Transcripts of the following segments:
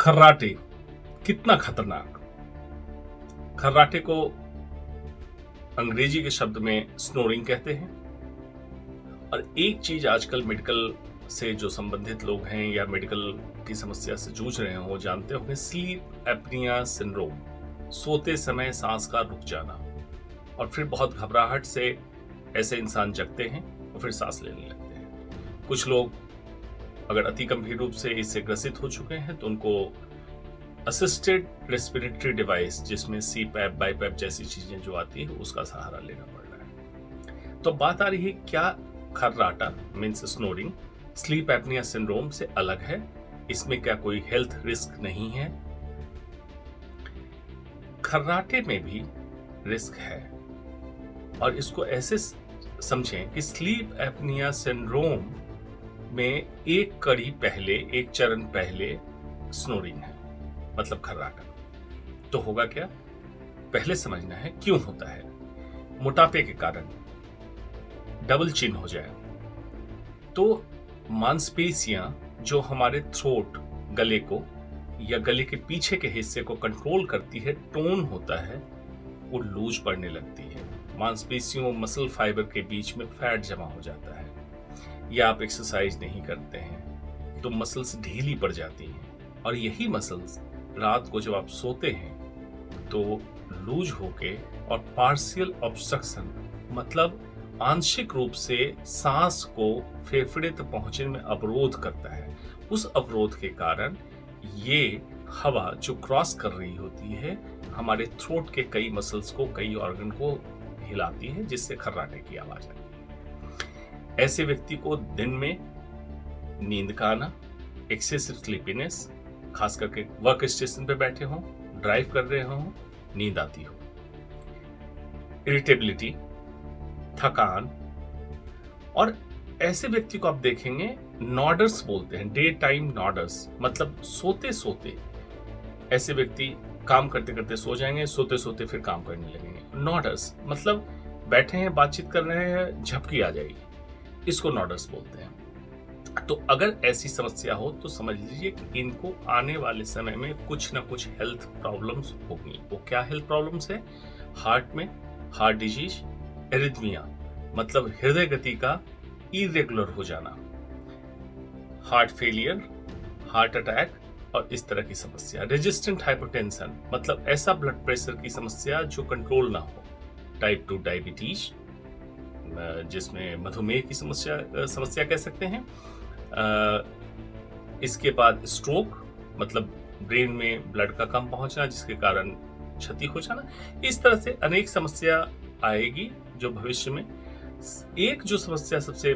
खर्राटे कितना खतरनाक। खर्राटे को अंग्रेजी के शब्द में स्नोरिंग कहते हैं। और एक चीज आजकल मेडिकल से जो संबंधित लोग हैं या मेडिकल की समस्या से जूझ रहे हैं वो जानते होंगे, स्लीप एपनिया सिंड्रोम, सोते समय सांस का रुक जाना और फिर बहुत घबराहट से ऐसे इंसान जगते हैं और फिर सांस लेने लगते हैं। कुछ लोग अगर अति गंभीर रूप से इससे ग्रसित हो चुके हैं तो उनको असिस्टेड रेस्पिरेटरी डिवाइस, जिसमें सीपैप बाईपैप जैसी चीजें जो आती है उसका सहारा लेना पड़ रहा है। तो बात आ रही है, क्या खर्राटा means snoring sleep apnea syndrome से अलग है? इसमें क्या कोई हेल्थ रिस्क नहीं है? खर्राटे में भी रिस्क है और इसको ऐसे समझें कि स्लीप एपनिया सिंड्रोम में एक कड़ी पहले, एक चरण पहले स्नोरिंग है, मतलब खर्राटा। तो होगा क्या, पहले समझना है क्यों होता है। मोटापे के कारण डबल चिन हो जाए तो मांसपेशियां जो हमारे थ्रोट, गले को या गले के पीछे के हिस्से को कंट्रोल करती है, टोन होता है, वो लूज पड़ने लगती है। मांसपेशियों मसल फाइबर के बीच में फैट जमा हो जाता है, या आप एक्सरसाइज नहीं करते हैं तो मसल्स ढीली पड़ जाती हैं और यही मसल्स रात को जब आप सोते हैं तो लूज होके और पार्शियल ऑब्स्ट्रक्शन, मतलब आंशिक रूप से सांस को फेफड़े तक पहुंचने में अवरोध करता है। उस अवरोध के कारण ये हवा जो क्रॉस कर रही होती है हमारे थ्रोट के कई मसल्स को, कई ऑर्गन को हिलाती है, जिससे खर्राटे की आवाज आती है। ऐसे व्यक्ति को दिन में नींद का आना, एक्सेसिव स्लीपीनेस, खास करके वर्क स्टेशन पे बैठे हों, ड्राइव कर रहे हों, नींद आती हो, इरिटेबिलिटी, थकान, और ऐसे व्यक्ति को आप देखेंगे नॉडर्स बोलते हैं, डे टाइम नॉडर्स, मतलब सोते सोते ऐसे व्यक्ति काम करते करते सो जाएंगे, सोते सोते फिर काम करने लगेंगे। नॉडर्स मतलब बैठे हैं, बातचीत कर रहे हैं, झपकी आ जाएगी, इसको नॉडर्स बोलते हैं। तो अगर ऐसी समस्या हो तो समझ लीजिए कि इनको आने वाले समय में कुछ ना कुछ हेल्थ प्रॉब्लम्स होगी। वो क्या हेल्थ प्रॉब्लम्स है? हार्ट में हार्ट डिजीज, एरिथमिया मतलब हृदय गति का इरेगुलर हो जाना, हार्ट फेलियर, हार्ट अटैक और इस तरह की समस्या। रेजिस्टेंट हाइपरटेंशन मतलब ऐसा ब्लड प्रेशर की समस्या जो कंट्रोल ना हो। टाइप 2 डायबिटीज, जिसमें मधुमेह की समस्या कह सकते हैं। इसके बाद स्ट्रोक मतलब ब्रेन में ब्लड का कम पहुंचना जिसके कारण क्षति हो जाना। इस तरह से अनेक समस्या आएगी जो भविष्य में। एक जो समस्या सबसे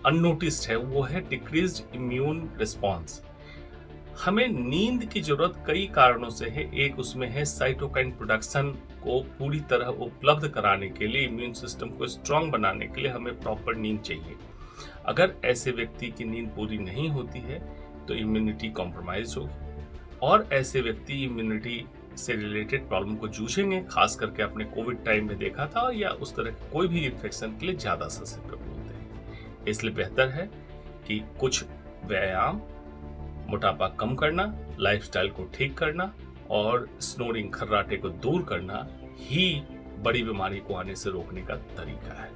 अननोटिस्ड है वो है डिक्रीज्ड इम्यून रिस्पॉन्स। हमें नींद की जरूरत कई कारणों से है। एक उसमें है साइटोकाइन प्रोडक्शन को पूरी तरह उपलब्ध कराने के लिए, इम्यून सिस्टम को स्ट्रांग बनाने के लिए हमें प्रॉपर नींद चाहिए। अगर ऐसे व्यक्ति की नींद पूरी नहीं होती है तो इम्यूनिटी कॉम्प्रोमाइज होगी और ऐसे व्यक्ति इम्यूनिटी से रिलेटेड प्रॉब्लम को जूझेंगे। खास करके आपने कोविड टाइम में देखा था, या उस तरह के कोई भी इन्फेक्शन के लिए ज्यादा ससेप्टेबल होते हैं। इसलिए बेहतर है कि कुछ व्यायाम, मोटापा कम करना, लाइफस्टाइल को ठीक करना और स्नोरिंग, खर्राटे को दूर करना ही बड़ी बीमारी को आने से रोकने का तरीका है।